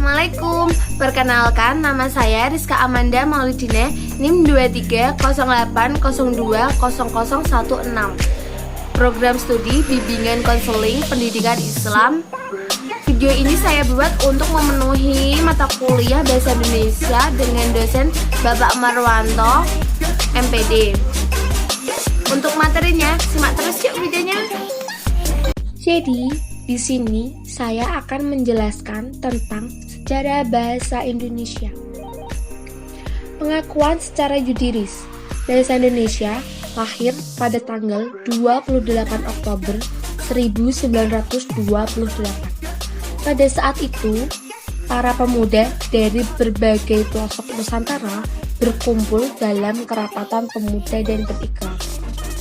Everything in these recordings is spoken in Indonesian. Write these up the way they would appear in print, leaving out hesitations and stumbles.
Assalamualaikum, perkenalkan nama saya Rizka Amanda Maulidine, NIM 2308020016. Program studi bimbingan konseling pendidikan Islam. Video ini saya buat untuk memenuhi mata kuliah Bahasa Indonesia dengan dosen Bapak Marwanto, MPD. Untuk materinya, simak terus yuk videonya. Jadi, di sini saya akan menjelaskan tentang sejarah bahasa Indonesia. Pengakuan secara yudiris. Bahasa Indonesia lahir pada tanggal 28 Oktober 1928. Pada saat itu, para pemuda dari berbagai pelosok Nusantara berkumpul dalam kerapatan pemuda dan berikrar.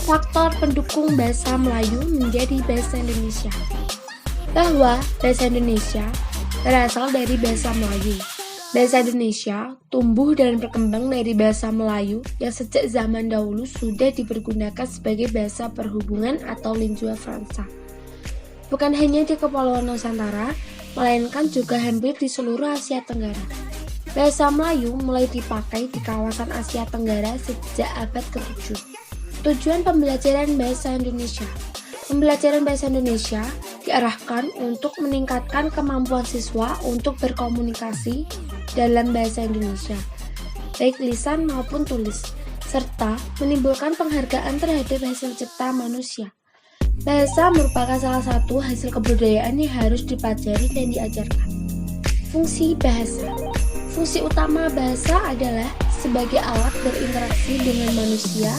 Faktor pendukung bahasa Melayu menjadi bahasa Indonesia. Bahwa bahasa Indonesia berasal dari bahasa Melayu. Bahasa Indonesia tumbuh dan berkembang dari bahasa Melayu yang sejak zaman dahulu sudah dipergunakan sebagai bahasa perhubungan atau lingua franca. Bukan hanya di Kepulauan Nusantara, melainkan juga hampir di seluruh Asia Tenggara. Bahasa Melayu mulai dipakai di kawasan Asia Tenggara sejak abad ke-7. Tujuan pembelajaran bahasa Indonesia. Pembelajaran bahasa Indonesia diarahkan untuk meningkatkan kemampuan siswa untuk berkomunikasi dalam bahasa Indonesia, baik lisan maupun tulis, serta menimbulkan penghargaan terhadap hasil cipta manusia. Bahasa merupakan salah satu hasil kebudayaan yang harus dipelajari dan diajarkan. Fungsi bahasa. Fungsi utama bahasa adalah sebagai alat berinteraksi dengan manusia,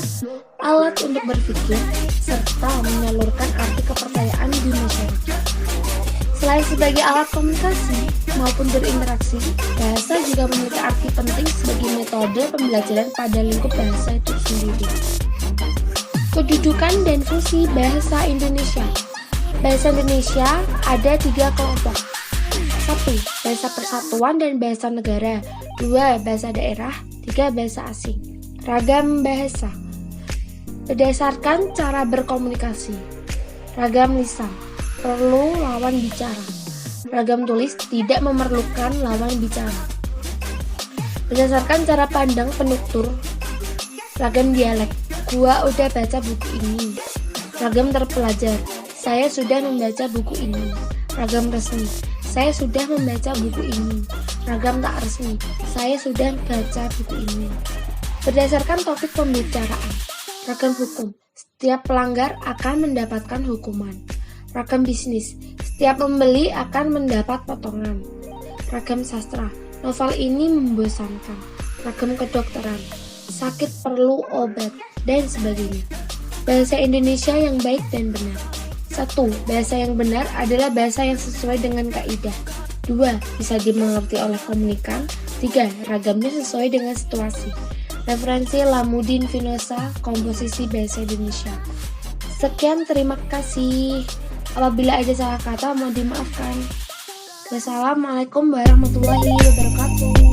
alat untuk berpikir, serta menyalurkan arti kepercayaan di masyarakat. Selain sebagai alat komunikasi maupun berinteraksi, bahasa juga memiliki arti penting sebagai metode pembelajaran pada lingkup bahasa itu sendiri. Kedudukan dan fungsi bahasa Indonesia. Bahasa Indonesia ada 3 kelompok. 1. Bahasa persatuan dan bahasa negara. 2. Bahasa daerah. 3. Bahasa asing. Ragam bahasa. Berdasarkan cara berkomunikasi. Ragam lisan, perlu lawan bicara. Ragam tulis tidak memerlukan lawan bicara. Berdasarkan cara pandang penutur. Ragam dialek, gua udah baca buku ini. Ragam terpelajar, saya sudah membaca buku ini. Ragam resmi, saya sudah membaca buku ini. Ragam tak resmi, saya sudah baca buku ini. Berdasarkan topik pembicaraan. Ragam hukum, setiap pelanggar akan mendapatkan hukuman. Ragam bisnis, setiap pembeli akan mendapat potongan. Ragam sastra, novel ini membosankan. Ragam kedokteran, sakit perlu obat, dan sebagainya. Bahasa Indonesia yang baik dan benar. 1. Bahasa yang benar adalah bahasa yang sesuai dengan kaidah. 2. Bisa dimengerti oleh komunikan. 3. Ragamnya sesuai dengan situasi. Referensi Lamuddin Finosa, Komposisi Bahasa Indonesia. Sekian, terima kasih. Apabila ada salah kata, mohon dimaafkan. Wassalamualaikum warahmatullahi wabarakatuh.